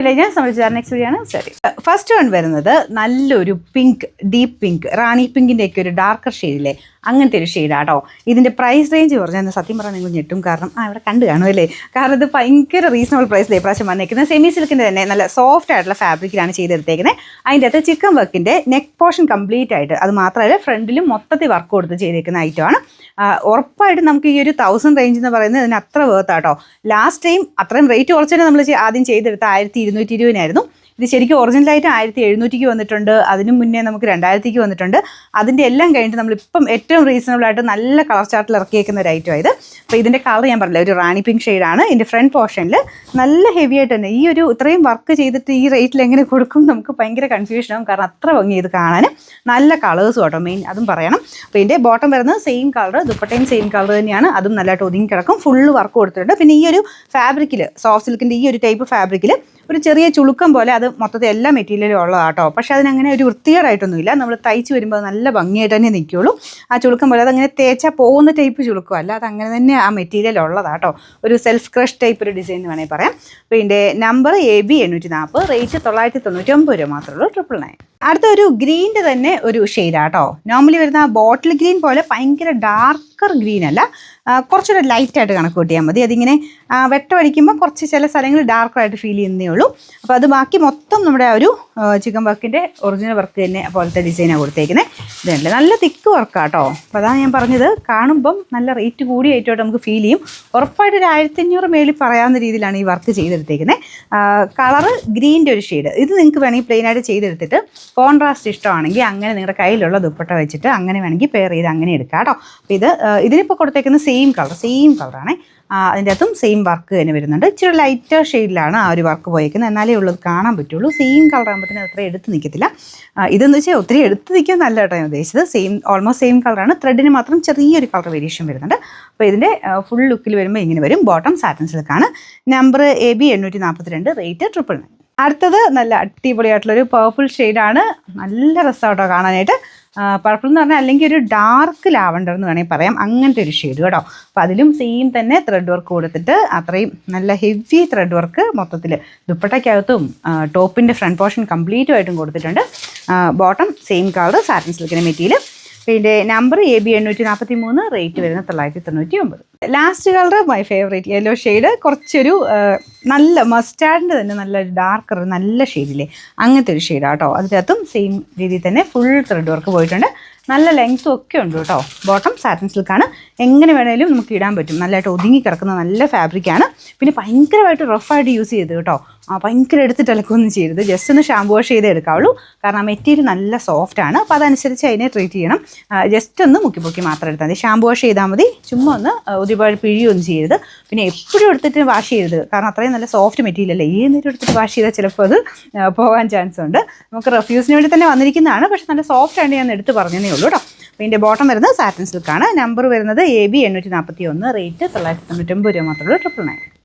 ഞാൻ സംബന്ധിച്ചാൽ next video ആണ് ശരി. ഫസ്റ്റ് വൺ വരുന്നത് നല്ലൊരു പിങ്ക്, ഡീപ്പ് പിങ്ക്, റാണി പിങ്കിൻ്റെ ഒക്കെ ഒരു ഡാർക്കർ ഷെയ്ഡില്ലേ, അങ്ങനത്തെ ഒരു ഷെയ്ഡാട്ടോ. ഇതിൻ്റെ പ്രൈസ് റേഞ്ച് പറഞ്ഞാൽ സത്യം പറഞ്ഞാൽ നിങ്ങൾ ഞെട്ടും. കാരണം ഇവിടെ കണ്ടു കാണുമല്ലേ, കാരണം ഇത് ഭയങ്കര റീസണബിൾ പ്രൈസിൽ ഇപ്രാവശ്യം വന്നേക്കുന്നത്. സെമി സിൽക്കിൻ്റെ തന്നെ നല്ല സോഫ്റ്റ് ആയിട്ടുള്ള ഫാബ്രിക്കിലാണ് ചെയ്തെടുത്തേക്കുന്നത്. അതിൻ്റെ അകത്ത് ചിക്കൻ വർക്കിൻ്റെ നെക്ക് പോർഷൻ കംപ്ലീറ്റ് ആയിട്ട്, അത് മാത്രമല്ല ഫ്രണ്ടിലും മൊത്തത്തിൽ വർക്ക് കൊടുത്ത് ചെയ്തേക്കുന്ന ഐറ്റമാണ്. ഉറപ്പായിട്ടും നമുക്ക് ഈ ഒരു 1000 റേഞ്ച് എന്ന് പറയുന്നത് ഇതിന് അത്ര വേർത്താട്ടോ. ലാസ്റ്റ് ടൈം അത്രയും റേറ്റ് കുറച്ചിട്ട് നമ്മൾ ആദ്യം ചെയ്തെടുത്ത 1220 ഇത് ശരിക്കും ഒറിജിനലായിട്ട് 1700 വന്നിട്ടുണ്ട്. അതിന് മുന്നേ നമുക്ക് 2000 വന്നിട്ടുണ്ട്. അതിൻ്റെ എല്ലാം കഴിഞ്ഞിട്ട് നമ്മളിപ്പം ഏറ്റവും റീസണബിൾ ആയിട്ട് നല്ല കളർ ചാർട്ടിൽ ഇറക്കിയേക്കുന്ന ഒരു ഐറ്റം ഇത്. അപ്പോൾ ഇതിൻ്റെ കളർ ഞാൻ പറഞ്ഞില്ല, ഒരു റാണി പിങ്ക് ഷെയ്ഡാണ്. ഇതിൻ്റെ ഫ്രണ്ട് പോർഷനിൽ നല്ല ഹെവി ആയിട്ട് തന്നെ ഈ ഒരു ഇത്രയും വർക്ക് ചെയ്തിട്ട് ഈ റേറ്റിൽ എങ്ങനെ കൊടുക്കും നമുക്ക് ഭയങ്കര കൺഫ്യൂഷനാകും. കാരണം അത്ര ഭംഗി ഇത് കാണാൻ, നല്ല കളേഴ്സും കേട്ടോ മെയിൻ, അതും പറയണം. അപ്പോൾ ഇതിൻ്റെ ബോട്ടം വരുന്നത് സെയിം കളർ, ദുപ്പട്ടയും സെയിം കളർ തന്നെയാണ്. അതും നല്ലതായിട്ട് ഒതുങ്ങി കിടക്കും, ഫുള്ള് വർക്ക് കൊടുത്തിട്ടുണ്ട്. പിന്നെ ഈ ഒരു ഫാബ്രിക്കിൽ, സോഫ്റ്റ് സിൽക്കിൻ്റെ ഈ ഒരു ടൈപ്പ് ഫാബ്രിക്കിൽ ഒരു ചെറിയ ചുളുക്കം പോലെ, അത് മൊത്തത്തിൽ എല്ലാ മെറ്റീരിയലും ഉള്ളതാട്ടോ. പക്ഷേ അതിനങ്ങനെ ഒരു വൃത്തികേടായിട്ടൊന്നുമില്ല. നമ്മൾ തയ്ച്ച് വരുമ്പോൾ നല്ല ഭംഗിയായിട്ട് തന്നെ നിൽക്കുകയുള്ളൂ. ആ ചുളുക്കം പോലെ അതങ്ങനെ തേച്ചാൽ പോകുന്ന ടൈപ്പ് ചുളുക്കമല്ല, അതങ്ങനെ തന്നെ ആ മെറ്റീരിയൽ ഉള്ളതാട്ടോ. ഒരു സെൽഫ് ക്രഷ് ടൈപ്പ് ഒരു ഡിസൈൻ എന്ന് വേണമെങ്കിൽ പറയാം. അപ്പോൾ ഇതിൻ്റെ നമ്പർ AB 840, റേറ്റ് 999 രൂപ മാത്രമേ ഉള്ളൂ, 999. അടുത്ത ഒരു ഗ്രീൻ്റെ തന്നെ ഒരു ഷെയ്ഡാട്ടോ. നോർമലി വരുന്ന ബോട്ടിൽ ഗ്രീൻ പോലെ ഭയങ്കര ഡാർക്കർ ഗ്രീൻ അല്ല, കുറച്ചുകൂടെ ലൈറ്റായിട്ട് കണക്ക് കൂട്ടിയാൽ മതി. അതിങ്ങനെ വെട്ടമടിക്കുമ്പോൾ കുറച്ച് ചില സ്ഥലങ്ങളിൽ ഡാർക്കറായിട്ട് ഫീൽ ചെയ്യുന്നേ ഉള്ളൂ. അപ്പോൾ അത് ബാക്കി മൊത്തം നമ്മുടെ ആ ഒരു ചിക്കൻ വർക്കിൻ്റെ ഒറിജിനൽ വർക്ക് തന്നെ പോലത്തെ ഡിസൈനാണ് കൊടുത്തേക്കുന്നത്. ഇതല്ലേ നല്ല തിക്ക് വർക്കാട്ടോ. അപ്പോൾ അതാണ് ഞാൻ പറഞ്ഞത്, കാണുമ്പം നല്ല റേറ്റ് കൂടിയ ഐറ്റമായിട്ട് നമുക്ക് ഫീൽ ചെയ്യും. ഉറപ്പായിട്ട് ഒരു 1500 മേളിൽ പറയാവുന്ന രീതിയിലാണ് ഈ വർക്ക് ചെയ്തെടുത്തേക്കുന്നത്. കളറ് ഗ്രീൻ്റെ ഒരു ഷെയ്ഡ്. ഇത് നിങ്ങൾക്ക് വേണമെങ്കിൽ പ്ലെയിനായിട്ട് ചെയ്തെടുത്തിട്ട് കോൺട്രാസ്റ്റ് ഇഷ്ടമാണെങ്കിൽ അങ്ങനെ നിങ്ങളുടെ കയ്യിലുള്ള ദുപ്പട്ട വെച്ചിട്ട് അങ്ങനെ വേണമെങ്കിൽ പെയർ ചെയ്ത് അങ്ങനെ എടുക്കാം കേട്ടോ. അപ്പോൾ ഇതിനിപ്പോൾ കൊടുത്തേക്കുന്ന സെയിം കളറാണ്. അതിൻ്റെ അകത്തും സെയിം വർക്ക് തന്നെ വരുന്നുണ്ട്. ഇച്ചിരി ലൈറ്റർ ഷെയ്ഡിലാണ് ആ ഒരു വർക്ക് പോയേക്കുന്നത്, എന്നാലേ ഉള്ളത് കാണാൻ പറ്റുള്ളൂ. സെയിം കളർ ആകുമ്പോഴത്തേനും അത്ര എടുത്ത് നിൽക്കത്തില്ല. ഇതെന്ന് വെച്ചാൽ ഒത്തിരി എടുത്ത് നിൽക്കാൻ നല്ല കേട്ടോ ഞാൻ ഉദ്ദേശിച്ചത്. ഓൾമോസ്റ്റ് സെയിം കളറാണ്. ത്രെഡിന് മാത്രം ചെറിയൊരു കളർ വേരിയേഷൻ വരുന്നുണ്ട്. അപ്പോൾ ഇതിൻ്റെ ഫുൾ ലുക്കിൽ വരുമ്പോൾ ഇങ്ങനെ വരും. ബോട്ടം സാറ്റൻ സിൽക്കാണ്. Number AB 842, rate 999. അടുത്തത് നല്ല അടിപൊളിയായിട്ടുള്ളൊരു പേർപ്പിൾ ഷെയ്ഡാണ്. നല്ല രസമാട്ടോ കാണാനായിട്ട്. പർപ്പിൾ എന്ന് പറഞ്ഞാൽ അല്ലെങ്കിൽ ഒരു ഡാർക്ക് ലാവണ്ടർ എന്ന് വേണമെങ്കിൽ പറയാം, അങ്ങനത്തെ ഒരു ഷെയ്ഡ് കേട്ടോ. അപ്പോൾ അതിലും സെയിം തന്നെ ത്രെഡ് വർക്ക് കൊടുത്തിട്ട് അത്രയും നല്ല ഹെവി ത്രെഡ് വർക്ക് മൊത്തത്തിൽ ദുപ്പട്ടയ്ക്കകത്തും ടോപ്പിൻ്റെ ഫ്രണ്ട് പോർഷൻ കംപ്ലീറ്റുമായിട്ടും കൊടുത്തിട്ടുണ്ട്. ബോട്ടം സെയിം കളർ, സാറ്റിൻ സിൽക്കിൻ്റെ മെറ്റീരിയൽ. പിന്നെ നമ്പർ AB 843, റേറ്റ് വരുന്നത് 999. Last colour my favourite yellow shade. കുറച്ചൊരു നല്ല മസ്റ്റാർഡിൻ്റെ തന്നെ നല്ല ഡാർക്ക് നല്ല ഷെയ്ഡില്ലേ, അങ്ങനത്തെ ഒരു ഷെയ്ഡാണ് കേട്ടോ. അതിനകത്തും സെയിം രീതിയിൽ തന്നെ ഫുൾ ത്രെഡ് വർക്ക് പോയിട്ടുണ്ട്. നല്ല ലെങ്ത്തും ഒക്കെ ഉണ്ട് കേട്ടോ. ബോട്ടം സാറ്റിൻ സിൽക്കാണ്. എങ്ങനെ വേണേലും നമുക്ക് ഇടാൻ പറ്റും. നല്ലതായിട്ട് ഒതുങ്ങി കിടക്കുന്ന നല്ല ഫാബ്രിക്കാണ്. പിന്നെ ഭയങ്കരമായിട്ട് റഫായിട്ട് യൂസ് ചെയ്ത് കേട്ടോ. ഭയങ്കര എടുത്തിട്ട് ഇളക്കൊന്നും ചെയ്യരുത്, ജസ്റ്റ് ഒന്ന് ഷാമ്പു വാഷ് ചെയ്തേ എടുക്കാവുള്ളൂ. കാരണം മെറ്റീരിയൽ നല്ല സോഫ്റ്റാണ്. അപ്പോൾ അതനുസരിച്ച് അതിനെ ട്രീറ്റ് ചെയ്യണം. ജസ്റ്റ് ഒന്ന് മുക്കി മാത്രം എടുത്താൽ മതി. ഷാമ്പു വാഷ് ചെയ്താൽ മതി. ചുമ്മാ ഒന്ന് ഒരുപാട് പിഴിയൊന്നും ചെയ്യരുത്. പിന്നെ എപ്പോഴും എടുത്തിട്ട് വാഷ് ചെയ്യരുത്, കാരണം അത്രയും നല്ല സോഫ്റ്റ് മെറ്റീരിയൽ അല്ലേ. ഈ നേരം എടുത്തിട്ട് വാഷ് ചെയ്താൽ ചിലപ്പോൾ അത് പോകാൻ ചാൻസ് ഉണ്ട്. നമുക്ക് റെഫ്യൂസിന് വേണ്ടി തന്നെ വന്നിരിക്കുന്നതാണ്, പക്ഷെ നല്ല സോഫ്റ്റ് ആണ് ഞാൻ എടുത്ത് പറഞ്ഞതേ ഉള്ളൂ കേട്ടോ. അപ്പോൾ ഇതിൻ്റെ ബോട്ടം വരുന്നത് സാറ്റിൻ സിൽക്കാണ്. നമ്പർ വരുന്നത് AB 841, റേറ്റ് 999 രൂപ മാത്രമേ ഉള്ളൂ, 999.